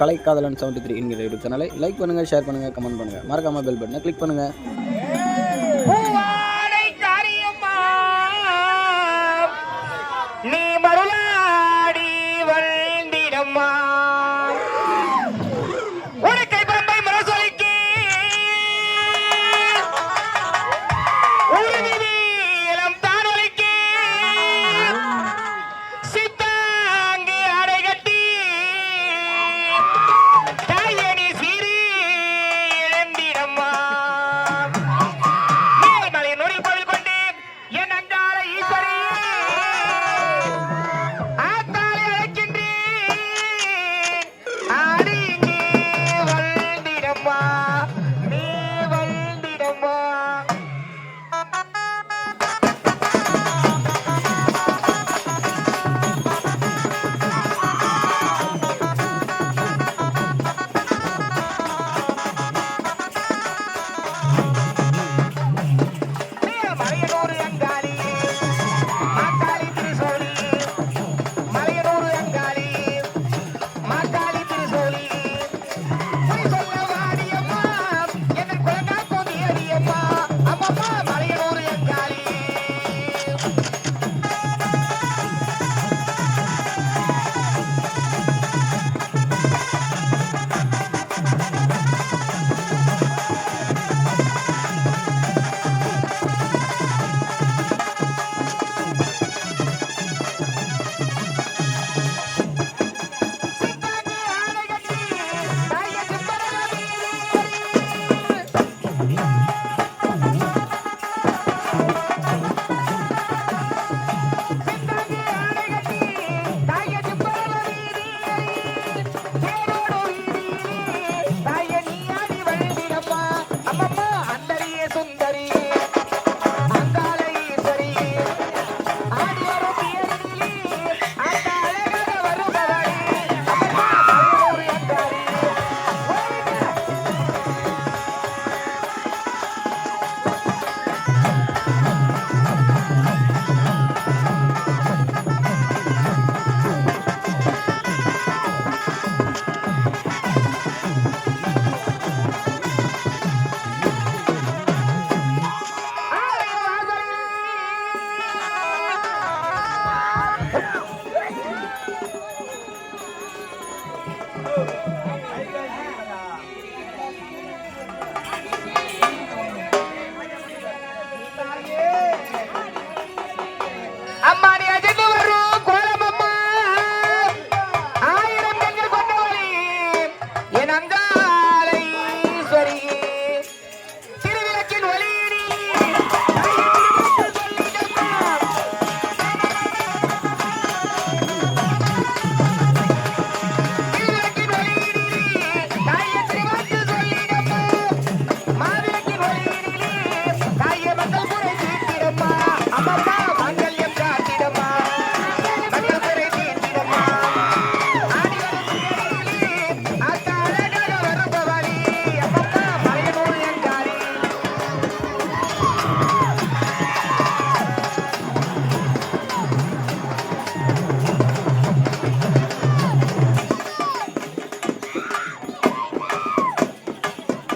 கலைக்காதலன் 73 என்கிற யூடியூப் சேனலை லைக் பண்ணுங்கள், ஷேர் பண்ணுங்கள், கமெண்ட் பண்ணுங்கள். மறக்காமல் பெல் பட்டனை கிளிக் பண்ணுங்கள். நீ மருளாடி வந்திடம்மா உனக்கை பம்பை மரசொலிக்கு உறுதியிலம் தானொலிக்கு சித்தாங்கு அடை கட்டி தாயணி சீரி இழந்திடம்மா நீர்மலை நொடி பொருள் கொண்டு என் அங்காள ஈஸ்வரி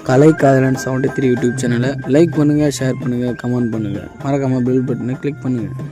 கலைக்காதலன் 73 யூடியூப் சேனலை லைக் பண்ணுங்கள், ஷேர் பண்ணுங்கள், கமெண்ட் பண்ணுங்கள். மறக்காமல் பெல் பட்டனை கிளிக் பண்ணுங்கள்.